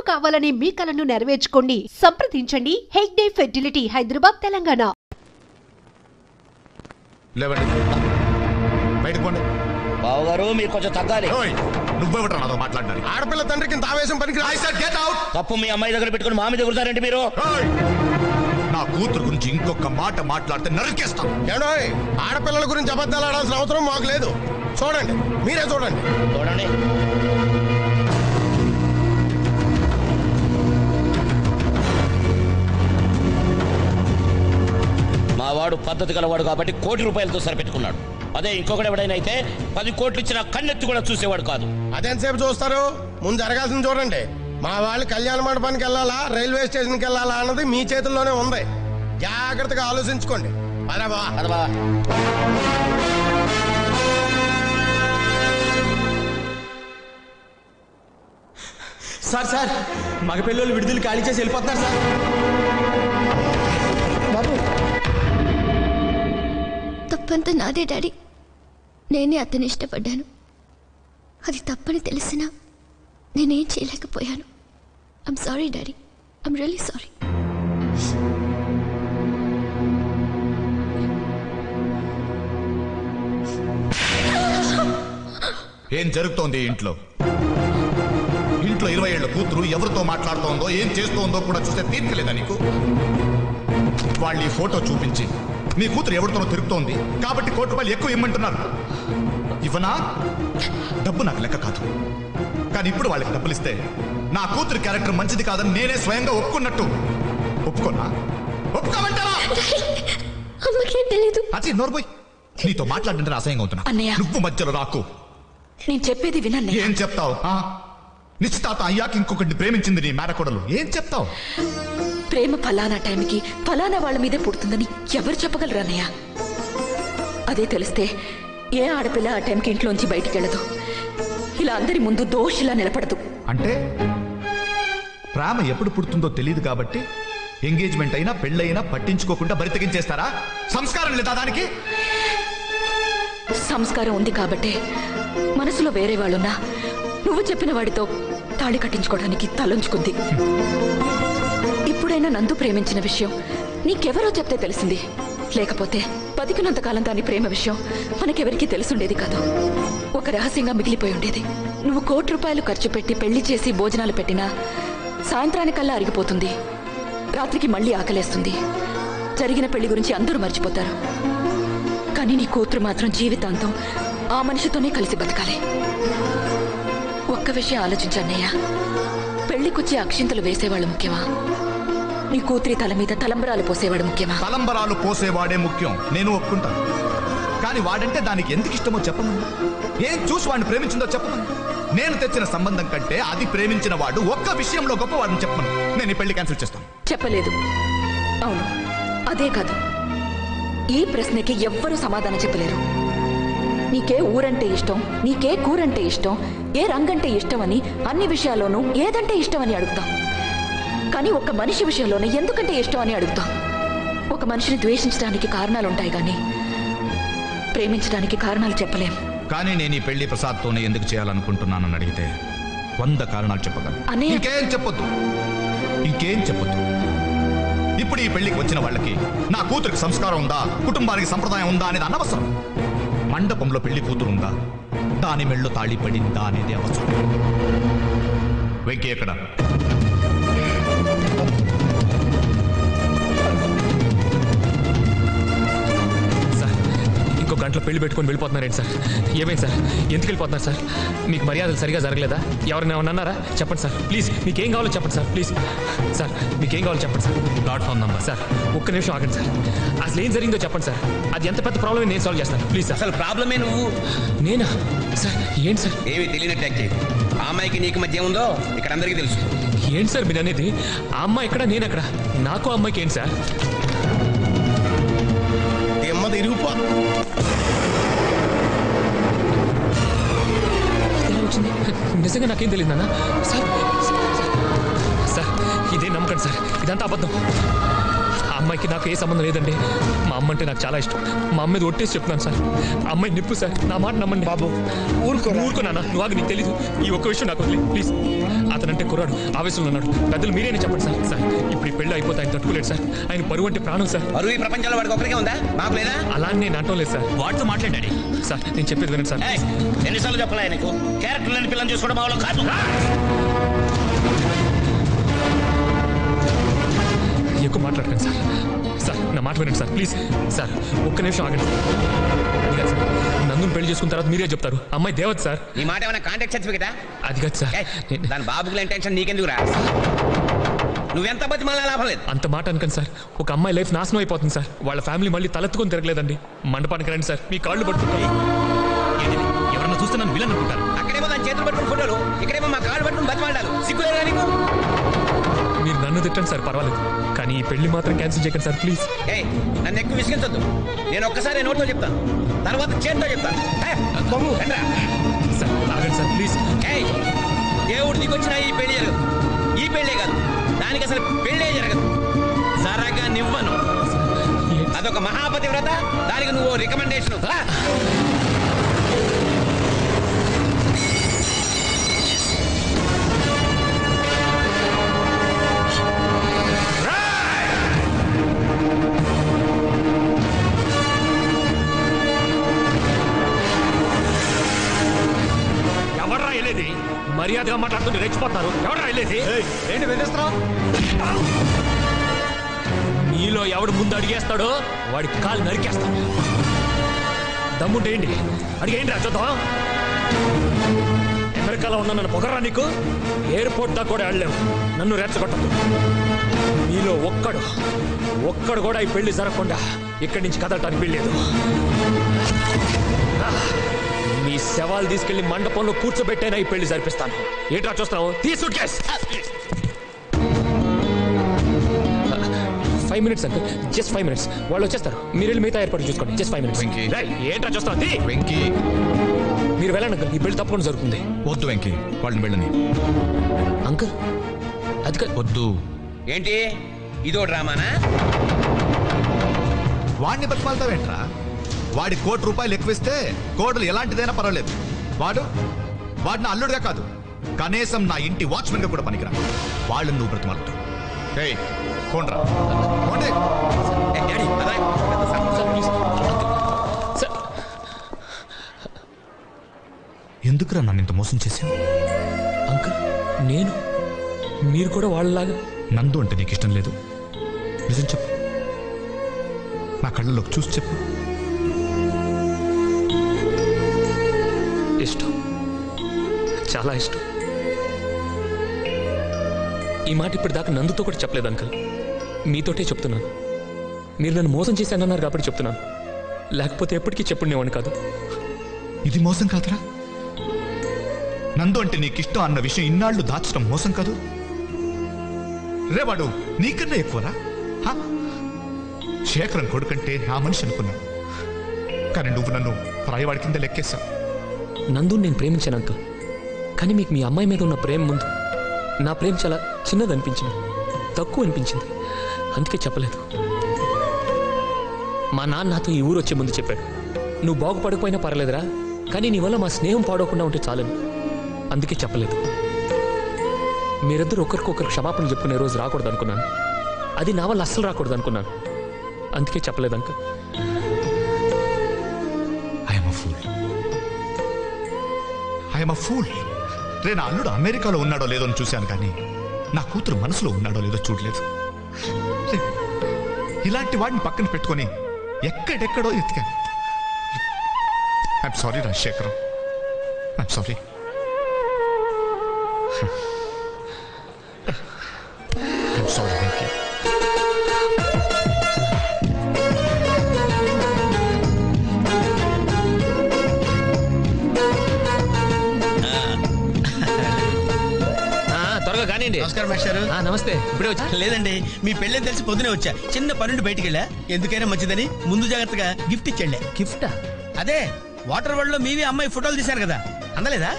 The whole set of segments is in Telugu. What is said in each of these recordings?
కావాలనే మీ కలను నెరవేర్చుకోండి. సంప్రదించండి హెగ్డే ఫెర్టిలిటీ, హైదరాబాద్, తెలంగాణ. బావగారు మీరు కొంచెం తగ్గాలి. నువ్వెవటరా నాతో మాట్లాడడానికి? ఆడపిల్ల తండ్రికి ఇంత ఆవేశం పనికి తప్పు మీ అమ్మాయి దగ్గర పెట్టుకుని మా మీద ఎగురుతారండి మీరు. నా కూతురు గురించి ఇంకొక మాట మాట్లాడితే నరికేస్తాం. ఏడోయ్, ఆడపిల్లల గురించి అబద్ధాలు ఆడాల్సిన అవసరం మాకు లేదు. చూడండి, మీరే చూడండి. చూడండి, మా వాడు పద్ధతి గలవాడు కాబట్టి ₹1 కోటి సరిపెట్టుకున్నాడు. అదే ఇంకొకటి ఎవడైనా అయితే 10 కోట్లు ఇచ్చిన కన్నెత్తి కూడా చూసేవాడు కాదు. అదేంతసేపు చూస్తారు? ముందు జరగాల్సింది చూడండి. మా వాళ్ళు కళ్యాణ మండపానికి వెళ్ళాలా, రైల్వే స్టేషన్కి వెళ్ళాలా అన్నది మీ చేతుల్లోనే ఉంది. జాగ్రత్తగా ఆలోచించుకోండి. అదబా అదబా సార్ సార్ మగ పిల్లలు విడుదల ఖాళీ చేసి వెళ్ళిపోతున్నారు సార్. తప్పంతా నాదే డాడీ. నేనే అతన్ని ఇష్టపడ్డాను. అది తప్పని తెలిసినా నేనేం చేయలేకపోయాను. I'm sorry daddy, I'm really sorry. ఏం జరుగుతోంది ఇంట్లో? ఇంట్లో 20 ఏళ్ల కూతురు ఎవరితో మాట్లాడుతోందో, ఏం చేస్తోందో కూడా చూస్తే తీర్చలేదా నీకు? వాళ్ళు ఈ ఫోటో చూపించి మీ కూతురు ఎవరితోనో తిరుగుతోంది కాబట్టి ₹1 కోటి ఎక్కువ ఇమ్మంటున్నారు. ఇవ్వనా? డబ్బు నాకు లెక్క కాదు. కానీ ఇప్పుడు వాళ్ళకి డబ్బులు ఇస్తే నా కూతురు క్యారెక్టర్ మంచిది కాదని నేనే స్వయంగా ఒప్పుకున్నట్టు. ఒప్పుకోనా? ఒప్పుకోమంటారా? అది నోర్బోయ్, నీతో మాట్లాడంటే అసహ్యంగా అవుతున్నా. నువ్వు మధ్యలో రాకు. నేను చెప్పేది వినన్నయ్య. ఏం చెప్తావు? నిశ్చితార్థ అయ్యాక ఇంకొకటి ప్రేమించింది నీ మేనకోడలు, ఏం చెప్తావు? ప్రేమ ఫలానా టైంకి ఫలానా వాళ్ళ మీదే పుడుతుందని ఎవరు చెప్పగలరు అన్నయ్య? అదే తెలిస్తే ఏ ఆడపిల్ల ఆ టైంకి ఇంట్లోంచి బయటికి వెళ్ళదు. ఇలా అందరి ముందు దోషిలా నిలబడదు. అంటే ప్రేమ ఎప్పుడు పుడుతుందో తెలియదు కాబట్టి ఎంగేజ్మెంట్ అయినా పెళ్ళైనా పట్టించుకోకుండా బరితెగించేస్తారా? సంస్కారం లేదా దానికి? సంస్కారం ఉంది కాబట్టే మనసులో వేరే వాళ్ళున్నా నువ్వు చెప్పిన వాడితో తాళి కట్టించుకోవడానికి తలంచుకుంది. ఇప్పుడైనా నందు ప్రేమించిన విషయం నీకెవరో చెప్తే తెలిసింది. లేకపోతే బతికినంతకాలం దాని ప్రేమ విషయం మనకెవరికీ తెలుసుండేది కాదు. ఒక రహస్యంగా మిగిలిపోయి ఉండేది. నువ్వు ₹1 కోటి ఖర్చు పెట్టి పెళ్లి చేసి భోజనాలు పెట్టినా సాయంత్రానికల్లా అరిగిపోతుంది. రాత్రికి మళ్ళీ ఆకలేస్తుంది. జరిగిన పెళ్లి గురించి అందరూ మర్చిపోతారు. కానీ నీ కూతురు మాత్రం జీవితాంతం ఆ మనిషితోనే కలిసి బతకాలి. ఒక్క విషయం ఆలోచించన్నయ్యా, పెళ్లికొచ్చి అక్షింతలు వేసేవాళ్ళు ముఖ్యమా, నీ కూతురి తల మీద తలంబరాలు పోసేవాడు ముఖ్యమా? తలంబరాలు పోసేవాడే ముఖ్యం, నేను ఒప్పుకుంటాను. కానీ వాడంటే దానికి ఎందుకు ఇష్టమో చెప్పమని, ఏం చూసి వాడిని ప్రేమించిందో చెప్పమని. నేను తెచ్చిన సంబంధం కంటే అది ప్రేమించిన వాడు ఒక్క విషయంలో గొప్పవాడిని చెప్పమని. నేను ఈ పెళ్లి క్యాన్సిల్ చేస్తాను. చెప్పలేదు. అవును, అదే కాదు, ఈ ప్రశ్నకి ఎవ్వరూ సమాధానం చెప్పలేరు. నీకే ఊరంటే ఇష్టం, నీకే కూరంటే ఇష్టం, ఏ రంగంటే ఇష్టం అని అన్ని విషయాల్లోనూ ఏదంటే ఇష్టం అని అడుగుతాం. కానీ ఒక మనిషి విషయంలోనే ఎందుకంటే ఇష్టం అని అడుగుతాం. ఒక మనిషిని ద్వేషించడానికి కారణాలుంటాయి కానీ ప్రేమించడానికి కారణాలు చెప్పలేం. కానీ నేను ఈ పెళ్లి ప్రసాద్తోనే ఎందుకు చేయాలనుకుంటున్నానని అడిగితే 100 కారణాలు చెప్పగలను. ఇంకేం చెప్పొద్దు, ఇంకేం చెప్పొద్దు. ఇప్పుడు ఈ పెళ్లికి వచ్చిన వాళ్ళకి నా కూతురికి సంస్కారం ఉందా, కుటుంబానికి సంప్రదాయం ఉందా అనేది అనవసరం. మండపంలో పెళ్లి కూతురు ఉందా, దాని మెళ్ళో తాళి పడిందా అనేది అవసరం. వెంకీ ఎక్కడ? ఇంకో గంటలో పెళ్లి పెట్టుకొని వెళ్ళిపోతున్నారేంటి సార్? ఏమైంది సార్? ఎందుకు వెళ్ళిపోతున్నారు సార్? మీకు మర్యాదలు సరిగా జరగలేదా? ఎవరైనా ఏమన్నా అన్నారా? చెప్పండి సార్ ప్లీజ్. మీకేం కావాలో చెప్పండి సార్ ప్లీజ్. సార్ మీకేం కావాలో చెప్పండి సార్. Platform number. సార్ ఒక్క నిమిషం ఆగండి సార్. అసలు ఏం జరిగిందో చెప్పండి సార్. అది ఎంత పెద్ద ప్రాబ్లమ్ నేను సాల్వ్ చేస్తాను ప్లీజ్ సార్. అసలు ప్రాబ్లమే నువ్వు. నేనా సార్? ఏంటి సార్? ఏమి తెలియనట్టు యాక్ట్ చేయకు. ఆ అమ్మాయికి నీకు మధ్య ఏముందో ఇక్కడ అందరికీ తెలుసు. ఏంటి సార్ మీరు అనేది? ఆ అమ్మాయి ఎక్కడ, నేను ఎక్కడ? నాకు ఆ అమ్మాయికి ఏంటి సార్? ఇరుగుపో నిజంగా నాకేం తెలియదు నాన్న. సార్ సార్ ఇదే నమ్మకండి సార్, ఇదంతా అబద్ధం. ఆ అమ్మాయికి నాకు ఏ సంబంధం లేదండి. మా అమ్మ అంటే నాకు చాలా ఇష్టం. మా అమ్మ మీద ఒట్టేసి చెప్తున్నాను సార్. ఆ అమ్మాయి నిప్పు సార్. నా మాట నమ్మండి. బాబు ఊరుకోనా నువ్వు ఆగు, నీకు తెలీదు. ఈ ఒక్క విషయం నాకు వదిలే ప్లీజ్. అతనంటే కుర్రాడు, ఆవేశంలో ఉన్నాడు. పెద్దలు మీరేనే చెప్పండి సార్. సార్ ఇప్పుడు ఈ పెళ్ళి అయిపోతే ఆయన తట్టుకోలేడు సార్. ఆయన పరువు అంటే ప్రాణం సార్. పరువు ఈ ప్రపంచంలో వాడికి ఒకరికే ఉందా? మాకు లేదా? అలా అని నేను అంటం లేదు సార్. వాడితో మాట్లాడాడు సార్ నేను చెప్పేది వినండి సార్. ఎన్నిసార్లు చెప్పలే ఆయనకు క్యారెక్టర్ లేని పిల్లని చూసుకోవడం మా వాళ్ళు కాదు. ఎక్కువ మాట్లాడకండి సార్. సార్ నా మాట వినండి సార్ ప్లీజ్. సార్ ఒక్క నిమిషం ఆగండి అది కాదు సార్. నందుని పెళ్లి చేసుకున్న తర్వాత మీరే చెప్తారు అమ్మాయి దేవత సార్. నీ మాట ఏమైనా కాంటాక్ట్ సర్టిఫికేటా? అది కాదు సార్. దాని బాబుకి లేని టెన్షన్ నీకెందుకు రా? నువ్వెంత బతి మళ్ళీ లాభం లేదు. అంత మాట అనుకోండి సార్. ఒక అమ్మాయి లైఫ్ నాశనం అయిపోతుంది సార్. వాళ్ళ ఫ్యామిలీ మళ్ళీ తలెత్తుకొని తిరగలేదండి. మండపానికి రండి సార్, మీ కాళ్ళు పట్టుకుంటారు. ఎవరన్నా చూస్తే నన్ను విలన్ అనుకుంటారు. అక్కడేమో దాని చేతులు పట్టుకుని ఫోటోలు, ఇక్కడేమో మా కాళ్ళు పట్టుకుని బతిమాడాలు. సిగ్గులేదా నీకు? మీరు నన్ను తిట్టండి సార్ పర్వాలేదు, కానీ ఈ పెళ్లి మాత్రం క్యాన్సిల్ చేయకండి సార్ ప్లీజ్. నన్ను ఎక్కువ విసిగించొద్దు. నేను ఒక్కసారి నోట్తో చెప్తాను, తర్వాత చేతితో చెప్తాను. సార్ ఆగండి సార్ ప్లీజ్. దేవుడు దిగొచ్చిన ఈ పెళ్లి జరగదు. ఈ పెళ్ళే కాదు, దానికి అసలు పెళ్ళే జరగదు. జరగా నివ్వను. అదొక మహాపతివ్రత, దానికి నువ్వు రికమెండేషన్. ఎవర్రా వెళ్ళేది? మర్యాదగా మాట్లాడుతుంటే రెచ్చిపోతున్నారు. ఎవరా వెళ్ళేది? ఏంటి బెదిరిస్తున్నావు? నీలో ఎవడు ముందు అడిగేస్తాడో వాడి కాలు నరికేస్తాడు. దమ్ముంటే ఏంటి అడిగేయండి రా చూద్దాం. అమెరికాలో ఉన్నా నన్ను పొగరా నీకు? ఎయిర్పోర్ట్ దాకా కూడా వెళ్ళలేవు. నన్ను రెచ్చగొట్టదు. నీలో ఒక్కడు కూడా ఈ పెళ్లి జరగకుండా ఇక్కడి నుంచి కదలటానికి వీల్లేదు. మీ శవాలు తీసుకెళ్లి మండపంలో కూర్చోబెట్టైనా ఈ పెళ్లి జరిపిస్తాను. ఏంట్రా చూస్తావు? తీసు 5 minutes అంతే, జస్ట్ 5 minutes. వాళ్ళు వచ్చేస్తారు, మీరు వెళ్ళి మిగతా ఏర్పాటు చూసుకోండి. Just 5 minutes. ఏంట్రా చూస్తావు? వెంకీ మీరు వెళ్ళండి అంకల్, ఈ పెళ్లి తప్పకుండా జరుగుతుంది. వద్దు వెంకీ, వాళ్ళని వెళ్ళని. అంకల్ అది వద్దు. ఏంటి ఇదో డ్రామానా? వాడిని బతిమాలతావేంట్రా? వాడి ₹1,00,00,000 ఎక్కువిస్తే కోడలు ఎలాంటిదైనా పర్వాలేదు. వాడిని అల్లుడుగా కాదు, కనీసం నా ఇంటి వాచ్మెన్ గా కూడా పనికిరా. వాళ్ళని నువ్వు బ్రతిమాలతావు. కోండ్రా ఎందుకురా నన్ను ఇంత మోసం చేశావు? అంకల్ నేను మీరు కూడా వాళ్ళలాగా? నందు అంటే నీకు ఇష్టం లేదు? నిజం చెప్పు, నా కళ్ళలోకి చూసి చెప్పు. ఇష్టం, చాలా ఇష్టం. ఈ మాట ఇప్పటిదాకా నందుతో కూడా చెప్పలేదు అంకల్, మీతోటే చెప్తున్నాను. మీరు నన్ను మోసం చేశానన్నారు కాబట్టి చెప్తున్నాను, లేకపోతే ఎప్పటికీ చెప్పుండేవాడిని కాదు. ఇది మోసం కాదురా. నందు అంటే నీకు ఇష్టం అన్న విషయం ఇన్నాళ్ళు దాచడం మోసం కాదు. రేవాడు నీకన్నా ఎక్కువరా? శేఖరం కొడుకంటే నా మనిషి అనుకున్నాను, కానీ నువ్వు నన్ను పరాయివాడి కింద లెక్కేశావు. నందు నేను ప్రేమించాను అంకల్, కానీ మీకు మీ అమ్మాయి మీద ఉన్న ప్రేమ ముందు నా ప్రేమ చాలా చిన్నది అనిపించింది, తక్కువ అనిపించింది. అందుకే చెప్పలేదు. మా నాన్న నాతో ఈ ఊరు వచ్చే ముందు చెప్పాడు, నువ్వు బాగుపడకపోయినా పర్లేదురా, కానీ నీ వల్ల మా స్నేహం పాడవకుండా ఉంటే చాలని. అందుకే చెప్పలేదు. మీరిద్దరు ఒకరికొకరు క్షమాపణ చెప్పుకునే రోజు రాకూడదు అనుకున్నాను. అది నా వల్ల అస్సలు రాకూడదు అనుకున్నాను. అందుకే చెప్పలేదు అంకల్. I'm a fool. రే, నా అల్లుడు అమెరికాలో ఉన్నాడో లేదో అని చూశాను, కానీ నా కూతురు మనసులో ఉన్నాడో లేదో చూడలేదు. ఇలాంటి వాడిని పక్కన పెట్టుకొని ఎక్కడెక్కడో ఎత్తికాను. I'm sorry Rajasekharam, I'm sorry. I'm sorry Venky. నమస్కారం మాస్టర్. నమస్తే. ఇప్పుడే వచ్చా? లేదండి, మీ పెళ్ళని తెలిసి పొద్దునే వచ్చా. చిన్న పనుండి బయటికి వెళ్ళా. ఎందుకైనా మంచిదని ముందు జాగ్రత్తగా గిఫ్ట్ ఇచ్చండి. గిఫ్టా? అదే వాటర్ వరల్డ్ లో మీవి అమ్మాయి ఫోటోలు తీశారు కదా, అందలేదా?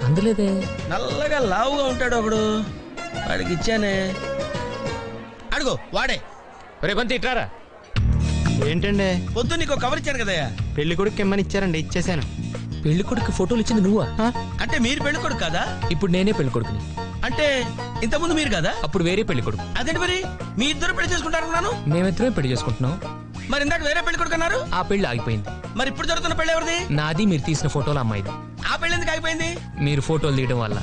అందలేదే. నల్లగా లావుగా ఉంటాడు ఒకడు, వాడికి ఇచ్చానే. అడుగు వాడే. రే బంతి ఇట్రారా. ఏంటండి? పొద్దు నీకు కవర్ ఇచ్చాను కదయ్యా. పెళ్లి కొడుకు ఇమ్మని ఇచ్చారండి, ఇచ్చేసాను. పెళ్లి కొడుకు ఫోటోలు ఇచ్చింది నువ్వా? అంటే మీరు పెళ్లి కొడుకు కదా? ఇప్పుడు నేనే పెళ్లి కొడుకుని. అంటే ఇంతకుముందు మీరు కదా? అప్పుడు వేరే పెళ్లి కొడుకు. అదేంటి మరి మీ ఇద్దరు పెళ్లి చేసుకుంటారన్నాను. మేమిద్దరమే పెళ్లి చేసుకుంటున్నాం. మరి ఇందాక వేరే పెళ్లి కొడుకు అన్నారు. ఆ పెళ్లి ఆగిపోయింది. మరి ఇప్పుడు జరుగుతున్న పెళ్లి ఎవరిది? నాది. మీరు తీసిన ఫోటోలు అమ్మాయిది. ఆ పెళ్లి ఎందుకు ఆగిపోయింది? మీరు ఫోటోలు తీయడం వల్ల.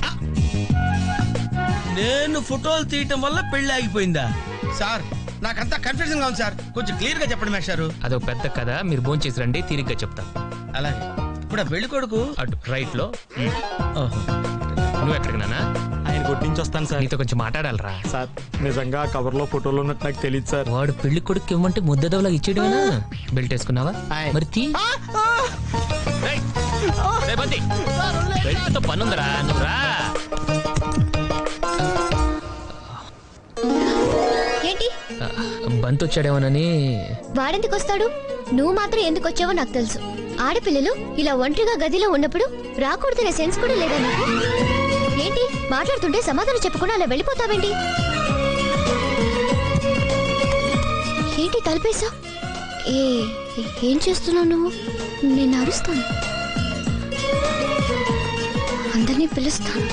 నేను ఫోటోలు తీయటం వల్ల పెళ్లి ఆగిపోయిందా? సార్ నాకంతా కన్ఫ్యూజన్ గా ఉంది సార్, కొంచెం క్లియర్ గా చెప్పండి మేస్టారు. అదో పెద్ద కథ. మీరు భోంచేసి చేసి రండి, తీరిగ్గా చెప్తా. అలాగే. ఇప్పుడు ఆ పెళ్లి కొడుకు అటు రైట్ లో. నువ్వు ఎక్కడికి నానా? ఆయన కొట్టించి వస్తాను సార్. నీతో కొంచెం మాట్లాడాలరా. సార్ నిజంగా కవర్ లో ఫోటోలు ఉన్నట్టు నాకు తెలియదు సార్. వాడు పెళ్లి కొడుకు ఇవ్వమంటే ముద్దదవలా ఇచ్చేయడమేనా? బెల్ట్ వేసుకున్నావా? ఆయ్. మరి తీ. రేయ్, రేయ్ బంతి, బెల్ట్తో పనుందరా, నువ్వు రా. ఏంటి బంతి వచ్చాడేమోనని. వాడెందుకు వస్తాడు? నువ్వు మాత్రం ఎందుకు వచ్చావో నాకు తెలుసు. ఆడపిల్లలు ఇలా ఒంటరిగా గదిలో ఉన్నప్పుడు రాకూడదనే సెన్స్ కూడా లేదా నీకు? ఏంటి మాట్లాడుతుంటే సమాధానం చెప్పకుండా అలా వెళ్ళిపోతావేంటి? ఏంటి తలపేసా? ఏం చేస్తున్నావు నువ్వు? నేను అరుస్తాను, అందరినీ పిలుస్తాను.